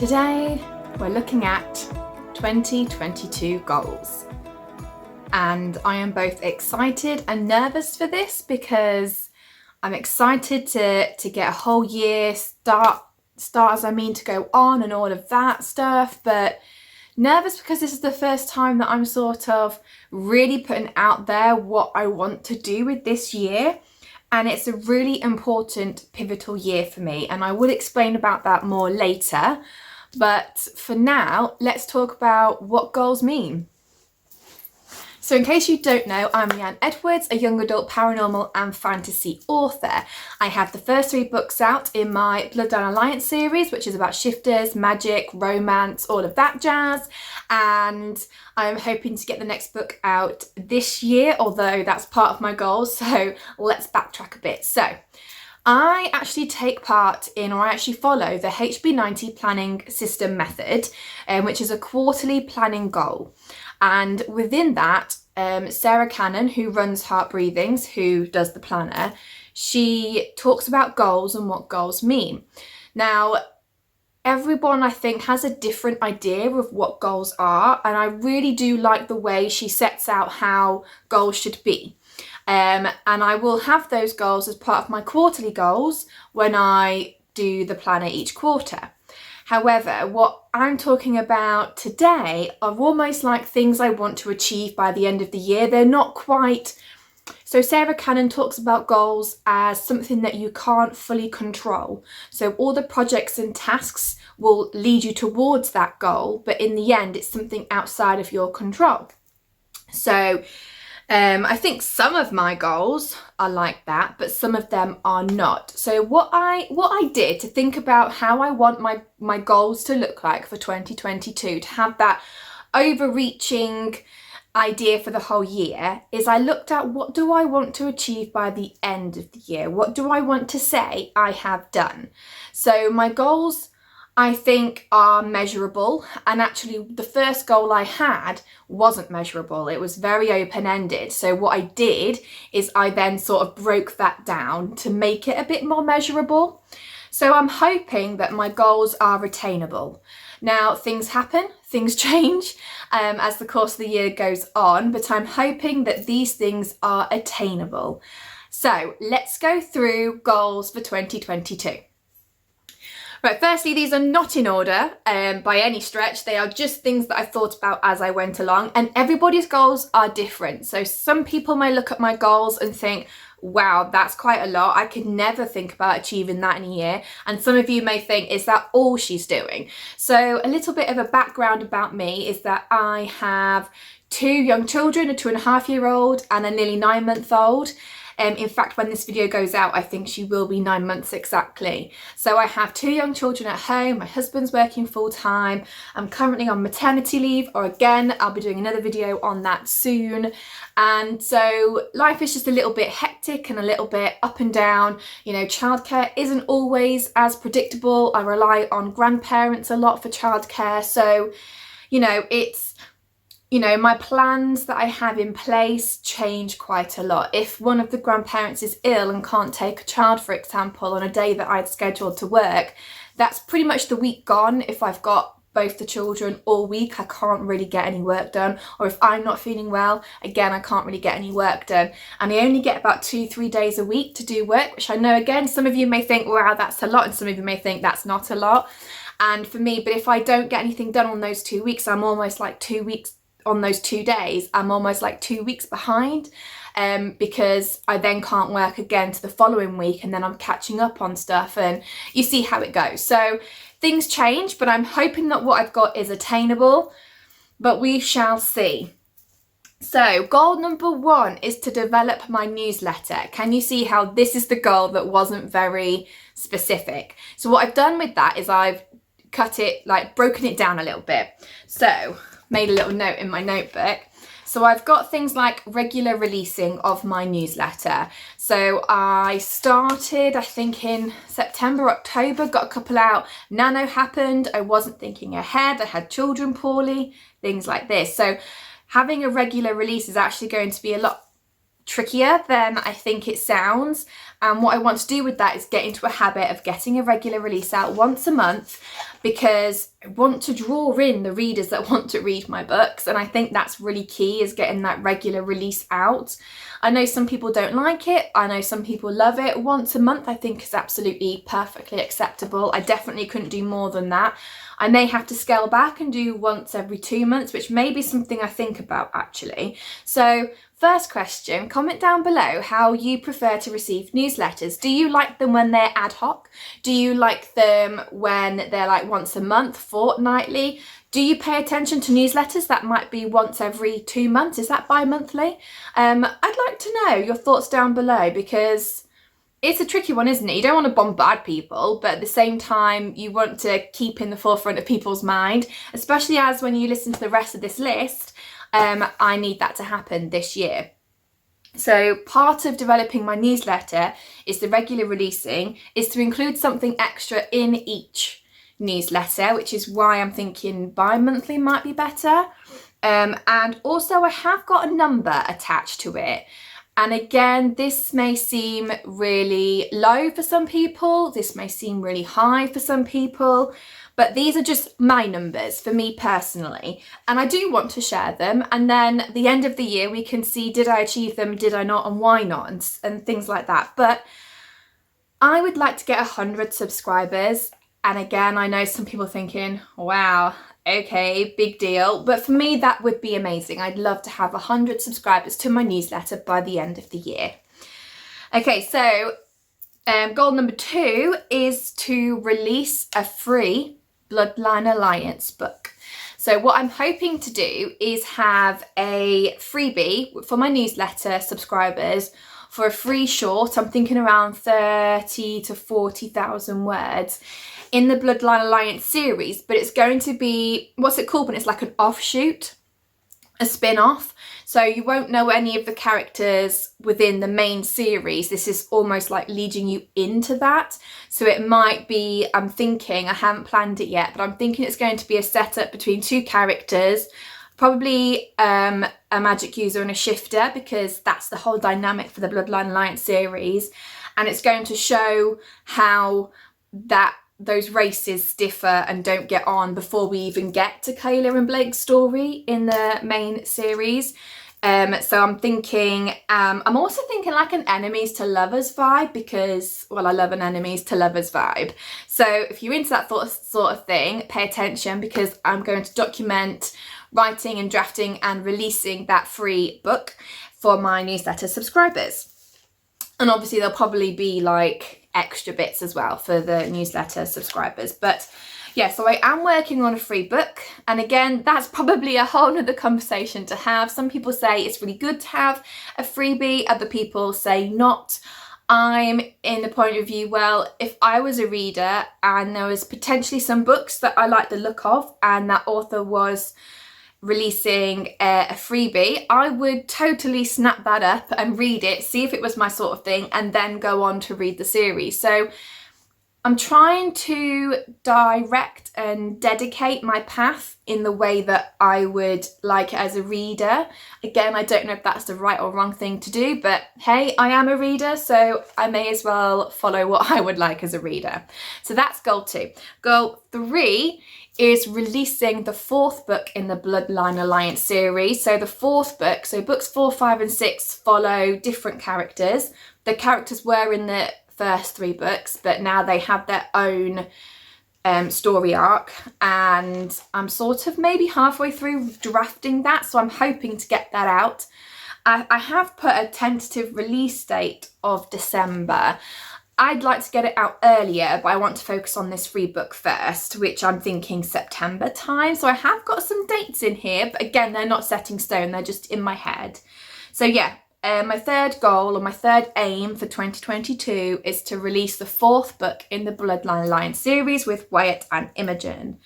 Today we're looking at 2022 goals, and I am both excited and nervous for this because I'm excited to get a whole year start to go on and all of that stuff, but nervous because this is the first time that I'm sort of really putting out there what I want to do with this year. And it's a really important pivotal year for me, and I will explain about that more later. But for now, let's talk about what goals mean. So in case you don't know, I'm Leanne Edwards, a young adult paranormal and fantasy author. I have the first 3 books out in my Bloodline Alliance series, which is about shifters, magic, romance, all of that jazz. And I'm hoping to get the next book out this year, although that's part of my goals. So let's backtrack a bit. So I actually take part in, or I actually follow the HB90 planning system method, which is a quarterly planning goal. And within that, Sarah Cannon, who runs Heart Breathings, who does the planner, she talks about goals and what goals mean. Now, everyone, I think, has a different idea of what goals are, and I really do like the way she sets out how goals should be. And I will have those goals as part of my quarterly goals when I do the planner each quarter. However, what I'm talking about today are almost like things I want to achieve by the end of the year. They're not quite... So Sarah Cannon talks about goals as something that you can't fully control. So all the projects and tasks will lead you towards that goal, but in the end, it's something outside of your control. So I think some of my goals are like that, but some of them are not. So what I did to think about how I want my goals to look like for 2022, to have that overreaching idea for the whole year, is I looked at what do I want to achieve by the end of the year? What do I want to say I have done? So my goals, I think, are measurable, and actually the first goal I had wasn't measurable. It was very open-ended. So what I did is I then sort of broke that down to make it a bit more measurable. So I'm hoping that my goals are attainable. Now, things happen, things change as the course of the year goes on, but I'm hoping that these things are attainable. So let's go through goals for 2022. Right, firstly, these are not in order by any stretch. They are just things that I thought about as I went along, and everybody's goals are different. So some people may look at my goals and think, wow, that's quite a lot. I could never think about achieving that in a year. And some of you may think, is that all she's doing? So a little bit of a background about me is that I have 2 young children, a 2.5-year-old and a nearly 9-month-old. In fact, when this video goes out, I think she will be 9 months exactly. So I have 2 young children at home. My husband's working full time. I'm currently on maternity leave, or again, I'll be doing another video on that soon. And so life is just a little bit hectic and a little bit up and down. You know, childcare isn't always as predictable. I rely on grandparents a lot for childcare. So, you know, my plans that I have in place change quite a lot. If one of the grandparents is ill and can't take a child, for example, on a day that I'd scheduled to work, that's pretty much the week gone. If I've got both the children all week, I can't really get any work done. Or if I'm not feeling well, again, I can't really get any work done. And I only get about 2-3 days a week to do work, which I know, again, some of you may think, wow, that's a lot. And some of you may think that's not a lot. And for me, but if I don't get anything done on those 2 weeks, I'm almost like 2 weeks on those 2 days, I'm almost like 2 weeks behind because I then can't work again to the following week, and then I'm catching up on stuff, and you see how it goes. So things change, but I'm hoping that what I've got is attainable, but we shall see. So goal number 1 is to develop my newsletter. Can you see how this is the goal that wasn't very specific? So what I've done with that is I've cut it, like broken it down a little bit. So made a little note in my notebook. So I've got things like regular releasing of my newsletter. So I started, I think in September, October, got a couple out. Nano happened, I wasn't thinking ahead, I had children poorly, things like this. So having a regular release is actually going to be a lot trickier than I think it sounds. And what I want to do with that is get into a habit of getting a regular release out once a month, because I want to draw in the readers that want to read my books, and I think that's really key, is getting that regular release out. I know some people don't like it, I know some people love it. Once a month I think is absolutely perfectly acceptable. I definitely couldn't do more than that. I may have to scale back and do once every 2 months, which may be something I think about actually. So first question, comment down below how you prefer to receive newsletters. Do you like them when they're ad hoc? Do you like them when they're like once a month, fortnightly? Do you pay attention to newsletters that might be once every 2 months? Is that bi-monthly? I'd like to know your thoughts down below, because it's a tricky one, isn't it? You don't want to bombard people, but at the same time, you want to keep in the forefront of people's mind, especially as when you listen to the rest of this list, I need that to happen this year. So part of developing my newsletter is the regular releasing, is to include something extra in each newsletter, which is why I'm thinking bi-monthly might be better. And also I have got a number attached to it. And again, this may seem really low for some people, this may seem really high for some people, but these are just my numbers for me personally. And I do want to share them, and then at the end of the year we can see, did I achieve them, did I not, and why not, and things like that. But I would like to get 100 subscribers. And again, I know some people thinking, wow, okay, big deal. But for me, that would be amazing. I'd love to have 100 subscribers to my newsletter by the end of the year. Okay, so goal number 2 is to release a free Bloodline Alliance book. So what I'm hoping to do is have a freebie for my newsletter subscribers for a free short. I'm thinking around 30 to 40,000 words in the Bloodline Alliance series, but it's going to be, what's it called when it's like an offshoot, a spin-off. So you won't know any of the characters within the main series. This is almost like leading you into that. So it might be, I'm thinking, I haven't planned it yet, but I'm thinking it's going to be a setup between 2 characters, probably a magic user and a shifter, because that's the whole dynamic for the Bloodline Alliance series. And it's going to show how those races differ and don't get on before we even get to Kayla and Blake's story in the main series. So I'm thinking, I'm also thinking like an enemies to lovers vibe, because, well, I love an enemies to lovers vibe. So if you're into that sort of thing, pay attention, because I'm going to document writing and drafting and releasing that free book for my newsletter subscribers. And obviously there'll probably be like extra bits as well for the newsletter subscribers. But yeah, so I am working on a free book. And again, that's probably a whole nother conversation to have. Some people say it's really good to have a freebie. Other people say not. I'm in the point of view, well, if I was a reader and there was potentially some books that I like the look of and that author was releasing a freebie, I would totally snap that up and read it, see if it was my sort of thing, and then go on to read the series. So I'm trying to direct and dedicate my path in the way that I would like it as a reader. Again, I don't know if that's the right or wrong thing to do, but hey, I am a reader, so I may as well follow what I would like as a reader. So that's goal 2. Goal 3 is releasing the 4th book in the Bloodline Alliance series. So the 4th book, so books 4, 5 and 6 follow different characters. The characters were in the first 3 books, but now they have their own story arc, and I'm sort of maybe halfway through drafting that, so I'm hoping to get that out. I have put a tentative release date of December. I'd like to get it out earlier, but I want to focus on this free book first, which I'm thinking September time. So I have got some dates in here, but again, they're not set in stone, they're just in my head. So yeah, my third goal, or my third aim for 2022, is to release the 4th book in the Bloodline Alliance series with Wyatt and Imogen.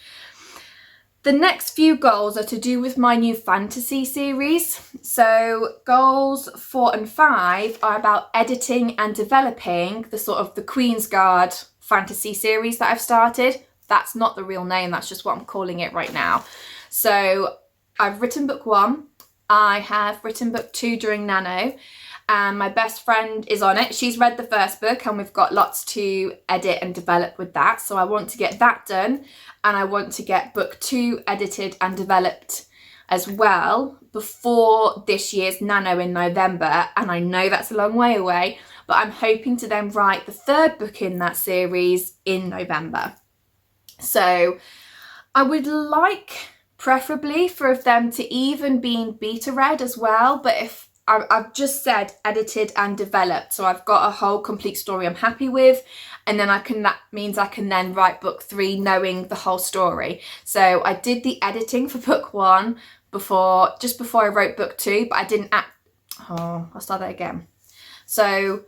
The next few goals are to do with my new fantasy series. So goals 4 and 5 are about editing and developing the sort of the Queen's Guard fantasy series that I've started. That's not the real name, that's just what I'm calling it right now. So I've written book 1, I have written book 2 during Nano, and my best friend is on it. She's read the first book and we've got lots to edit and develop with that. So I want to get that done, and I want to get book 2 edited and developed as well before this year's Nano in November. And I know that's a long way away, but I'm hoping to then write the 3rd book in that series in November. So I would like preferably for them to even be beta read as well, but if I've just said edited and developed, so I've got a whole complete story I'm happy with, and then that means I can then write book 3 knowing the whole story. So I did the editing for book 1 just before I wrote book 2, but I didn't I'll start that again. So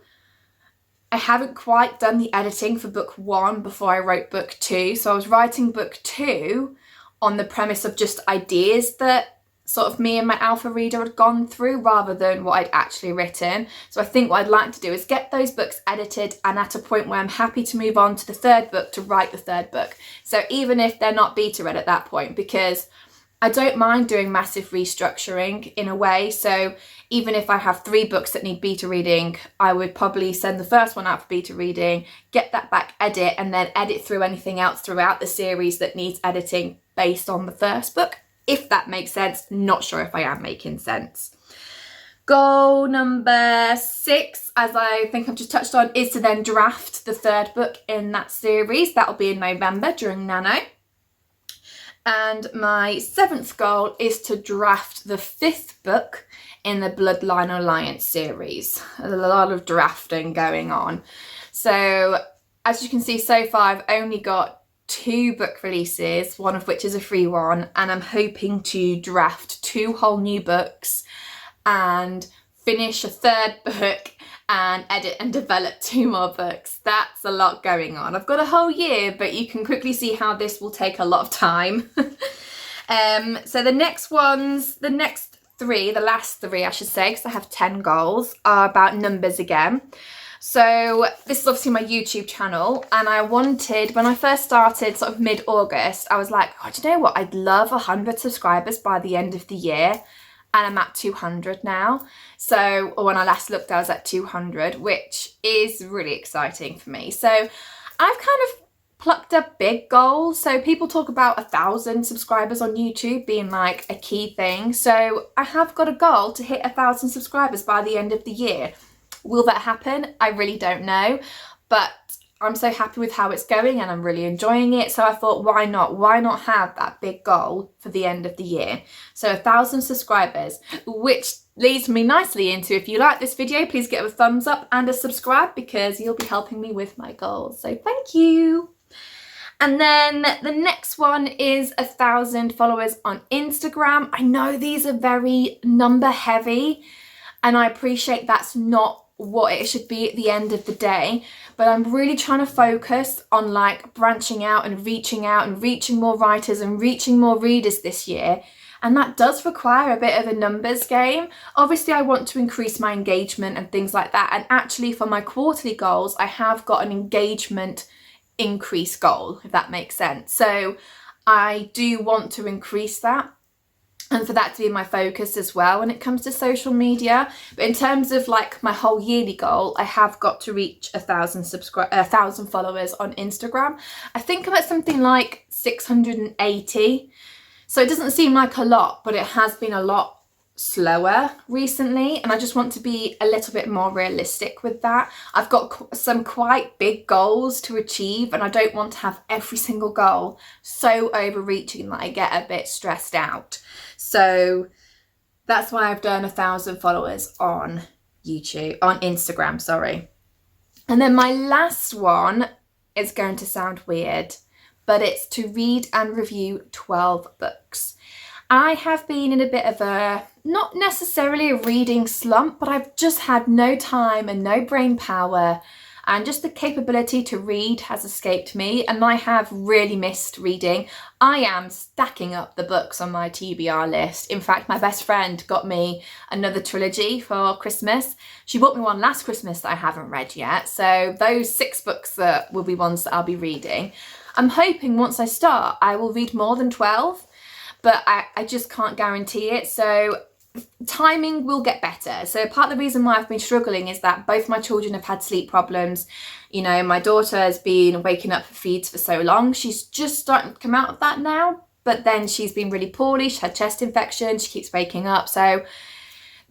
I haven't quite done the editing for book 1 before I wrote book 2. So I was writing book 2 on the premise of just ideas that sort of me and my alpha reader had gone through rather than what I'd actually written. So I think what I'd like to do is get those books edited and at a point where I'm happy to move on to the 3rd book to write the 3rd book. So even if they're not beta read at that point, because I don't mind doing massive restructuring in a way. So even if I have 3 books that need beta reading, I would probably send the first one out for beta reading, get that back, edit, and then edit through anything else throughout the series that needs editing based on the first book. If that makes sense. Not sure if I am making sense. Goal number 6, as I think I've just touched on, is to then draft the 3rd book in that series. That'll be in November during Nano. And my 7th goal is to draft the 5th book in the Bloodline Alliance series. There's a lot of drafting going on. So as you can see so far, I've only got 2 book releases, one of which is a free one, and I'm hoping to draft 2 whole new books and finish a 3rd book and edit and develop 2 more books. That's a lot going on. I've got a whole year, but you can quickly see how this will take a lot of time. So the next 3, the last 3 I should say, because I have 10 goals, are about numbers again. So this is obviously my YouTube channel, and I wanted, when I first started sort of mid-August, I was like, oh, do you know what? I'd love 100 subscribers by the end of the year, and I'm at 200 now. So, or when I last looked, I was at 200, which is really exciting for me. So I've kind of plucked a big goal. So people talk about 1,000 subscribers on YouTube being like a key thing. So I have got a goal to hit 1,000 subscribers by the end of the year. Will that happen? I really don't know, but I'm so happy with how it's going and I'm really enjoying it. So I thought, why not? Why not have that big goal for the end of the year? So 1,000 subscribers, which leads me nicely into, if you like this video, please give it a thumbs up and a subscribe, because you'll be helping me with my goals. So thank you. And then the next one is 1,000 followers on Instagram. I know these are very number heavy, and I appreciate that's not what it should be at the end of the day, but I'm really trying to focus on like branching out and reaching more writers and reaching more readers this year, and that does require a bit of a numbers game. Obviously I want to increase my engagement and things like that, and actually for my quarterly goals I have got an engagement increase goal, if that makes sense. So I do want to increase that, and for that to be my focus as well when it comes to social media. But in terms of like my whole yearly goal, I have got to reach 1,000 followers on Instagram. I think I'm at something like 680. So it doesn't seem like a lot, but it has been a lot slower recently, and I just want to be a little bit more realistic with that. I've got some quite big goals to achieve, and I don't want to have every single goal so overreaching that I get a bit stressed out. So that's why I've done 1,000 followers on Instagram, sorry. And then my last one is going to sound weird, but it's to read and review 12 books. I have been in a bit of a, not necessarily a reading slump, but I've just had no time and no brain power, and just the capability to read has escaped me, and I have really missed reading. I am stacking up the books on my TBR list. In fact, my best friend got me another trilogy for Christmas. She bought me one last Christmas that I haven't read yet, so those 6 books that will be ones that I'll be reading. I'm hoping once I start I will read more than 12, but I just can't guarantee it. So timing will get better. So part of the reason why I've been struggling is that both my children have had sleep problems. You know, my daughter has been waking up for feeds for so long. She's just starting to come out of that now, but then she's been really poorly. She had chest infection. She keeps waking up. So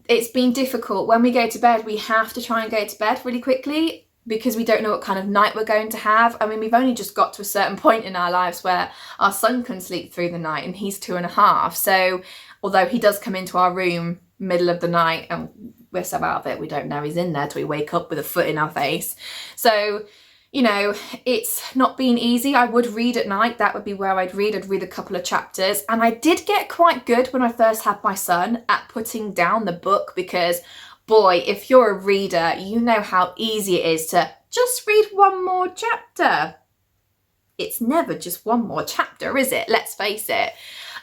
it's been difficult. When we go to bed, we have to try and go to bed really quickly because we don't know what kind of night we're going to have. I mean, we've only just got to a certain point in our lives where our son can sleep through the night, and he's 2.5. So although he does come into our room middle of the night and we're so out of it, we don't know he's in there till we wake up with a foot in our face. So, you know, it's not been easy. I would read at night. That would be where I'd read a couple of chapters. And I did get quite good when I first had my son at putting down the book, because boy, if you're a reader, you know how easy it is to just read one more chapter. It's never just one more chapter, is it? Let's face it.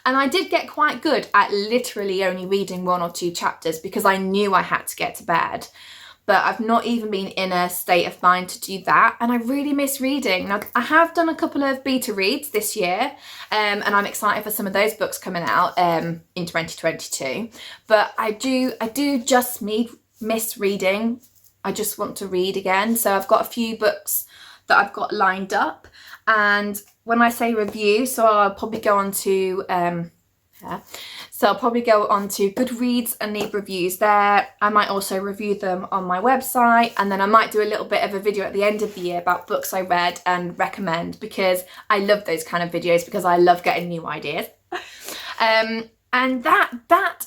And I did get quite good at literally only reading 1 or 2 chapters because I knew I had to get to bed. But I've not even been in a state of mind to do that, and I really miss reading. Now, I have done a couple of beta reads this year, and I'm excited for some of those books coming out in 2022. But I do just miss reading. I just want to read again. So I've got a few books that I've got lined up, and when I say review, so I'll probably go on to Goodreads and leave reviews there. I might also review them on my website, and then I might do a little bit of a video at the end of the year about books I read and recommend, because I love those kind of videos because I love getting new ideas. And that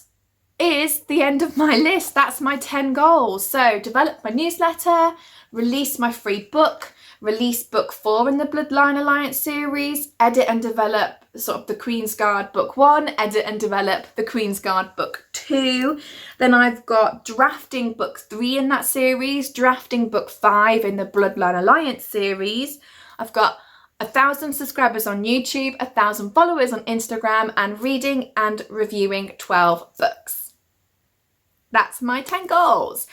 is the end of my list. That's my 10 goals. So develop my newsletter, release my free book, release book 4 in the Bloodline Alliance series, edit and develop sort of the Queen's Guard book 1, edit and develop the Queen's Guard book 2. Then I've got drafting book 3 in that series, drafting book 5 in the Bloodline Alliance series. I've got 1,000 subscribers on YouTube, 1,000 followers on Instagram, and reading and reviewing 12 books. That's my 10 goals.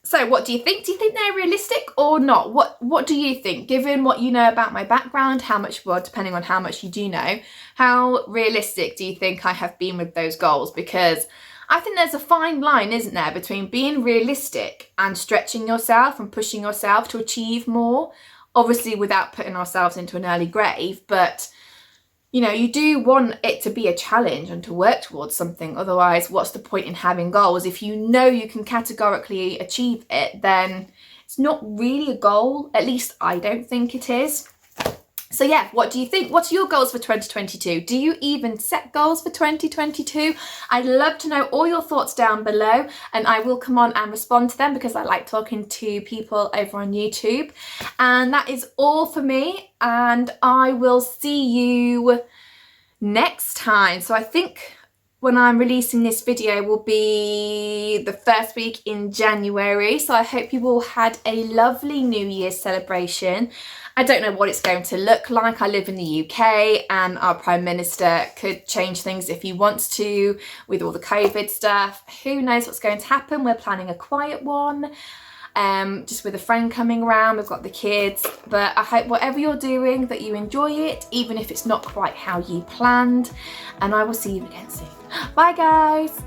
So what do you think? Do you think they're realistic or not? What do you think? Given what you know about my background, depending on how much you do know, how realistic do you think I have been with those goals? Because I think there's a fine line, isn't there, between being realistic and stretching yourself and pushing yourself to achieve more, obviously without putting ourselves into an early grave, but you know, you do want it to be a challenge and to work towards something. Otherwise, what's the point in having goals? If you know you can categorically achieve it, then it's not really a goal. At least I don't think it is. So yeah, what do you think? What's your goals for 2022? Do you even set goals for 2022? I'd love to know all your thoughts down below, and I will come on and respond to them because I like talking to people over on YouTube. And that is all for me, and I will see you next time. So I think when I'm releasing this video will be the first week in January. So I hope you all had a lovely New Year's celebration. I don't know what it's going to look like. I live in the UK, and our Prime Minister could change things if he wants to with all the COVID stuff. Who knows what's going to happen? We're planning a quiet one, just with a friend coming around. We've got the kids, but I hope whatever you're doing that you enjoy it, even if it's not quite how you planned, and I will see you again soon. Bye guys.